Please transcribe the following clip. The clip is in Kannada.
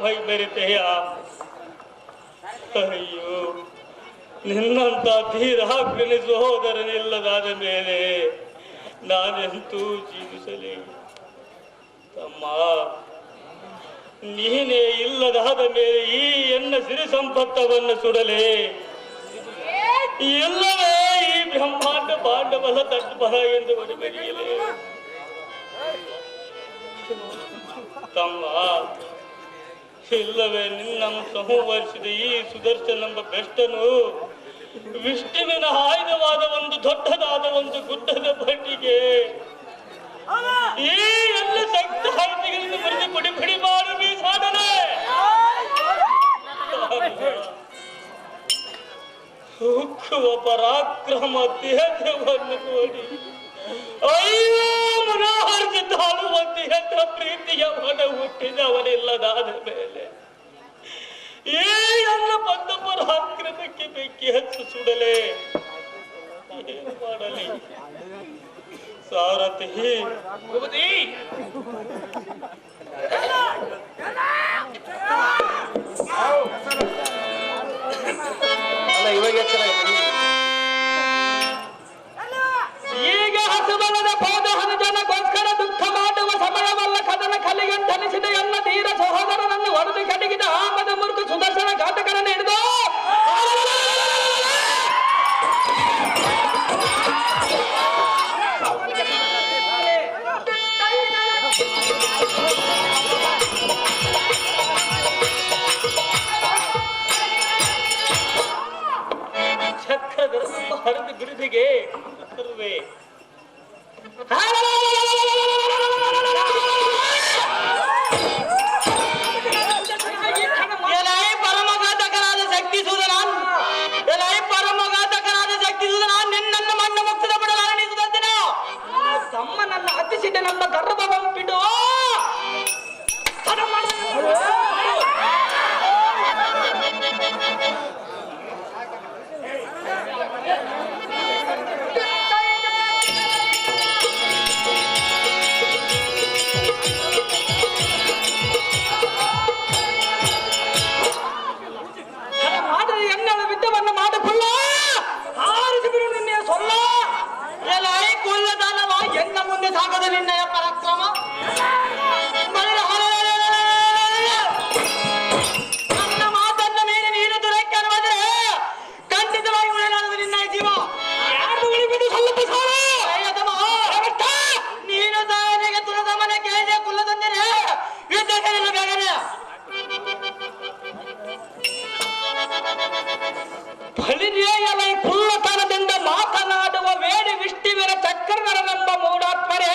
ಮೈ ಬೆರಿತೆಯ. ಅಯ್ಯೋ, ನಿನ್ನಂತ ಧೀರಾಗ್ನಿ ಸಹೋದರನಿಲ್ಲದಾದ ಮೇಲೆ ನಾನೆಂತೂ ಜೀವಿಸಲಿ ತಮ್ಮ. ನೀನೇ ಇಲ್ಲದಾದ ಮೇಲೆ ಈ ಎನ್ನ ಸಿರಿ ಸಂಪತ್ತವನ್ನು ಸುಡಲೇ, ಎಲ್ಲವೇ ಈ ಬ್ರಹ್ಮಾಂಡ ಪಾಂಡವಲ ತಟ್ಬರ ಎಂದು ಬರೆಯಲೇ ತಮ್ಮ. ಇಲ್ಲವೇ ನಿನ್ನನ್ನು ಸಂಹರಿಸಿದ ಈ ಸುದರ್ಶನೆಂಬ ಬೆಷ್ಟನು ವಿಷ್ಣುವಿನ ಆಯುಧವಾದ ಒಂದು ದೊಡ್ಡದಾದ ಒಂದು ಗುಡ್ಡದ ಬಂಡಿಗೆ ಈ ಎಲ್ಲ ಶಕ್ತ ಆಯುಧಗಳನ್ನು ಬರೆದು ಪುಡಿ ಪುಡಿ ಮಾಡು ಬೀಸಾಡನೆ. ಉಕ್ಕುವ ಪರಾಕ್ರಮ ದೇಹವನ್ನು ನೋಡಿ ಅಯ್ಯೋ ಮನೋಹರ್ಜ ತಾಳುವಂತೆ ಎತ್ತ ಪ್ರೀತಿಯ ಮನ ಹುಟ್ಟಿದವನಿಲ್ಲದಾದ ಮೇಲೆ ಈ ಎಲ್ಲ ಬಂದ ಪರಾಕ್ರಮಕ್ಕೆ ಬೆಂಕಿ ಹಚ್ಚು ಸುಡಲೇ ಏನು ಮಾಡಲಿ ಸಾರಥಿ? ಈಗ ಹಸುಬಲದ ಪೌದ ಹನುಜನಗೋಸ್ಕರ ದುಃಖ ಮಾಡುವ ಸಮಯವಲ್ಲ ಕದನ ಕಲಿಗೆ ಧನಿಸಿದ ಎಲ್ಲ ಧೀರ ಸಹೋದರನನ್ನು ಹೊಡೆದು ಕಡಿಗಿದ ಆಮದ ಮುರುಕು ಸುದರ್ಶನ ಘಾತಕರನ್ನು ಹಿಡಿದು ಚಕ್ರಧರನನ್ನು ಹರಿದು ಬಿರುದಿಗೆ ತರುವೆ. ಪರಮಘಾತಕನಾದ ಶಕ್ತಿ ಸೂದನ, ಪರಮಘಾತಕನಾದ ಶಕ್ತಿ ಸೂದನ, ನಿನ್ನನ್ನು ಮಣ್ಣ ಮುಕ್ತದ ಬಿಡಲಾರಣಿಸುತ್ತಿನ ತಮ್ಮನನ್ನ ಹತ್ತಿಸಿದ ನಮ್ಮ ಗರ್ಭವನ್ನು ಬಿಡು. ಸಾಗದ ನಿನ್ನಯ ಪರಾಕ್ರಮ ನನ್ನ ಮಾತನ್ನ ಮೇಲೆ ನೀನು ದುರಕ್ಕೆ ಅನ್ನುವುದ್ರೆ ಖಂಡಿತವಾಗಿ ಉಳಿಯಲಾರದು ನಿನ್ನ ಜೀವ. ಯಾರು ಉಳಿಬಿಟ್ಟು ಸ್ವಲ್ಪ ನೀನು ಸಾಯನಿಗೆ ತುಳದ ಮನೆ ಕೇಳಿದೆ ಕುಲ್ಲ ತಂದೇನೆ ಯುದ್ಧಕ್ಕೆಲ್ಲ ಬೇಗನೆ ಫಲಿನಿಯಲ ಕುಲ್ಲತನದಿಂದ ಮಾತನಾಡುವ ವೇಡಿ ವಿಷ್ಣುವಿನ ಚಕ್ರನರನೆಂಬ ಮೂಢಾತ್ಮರೇ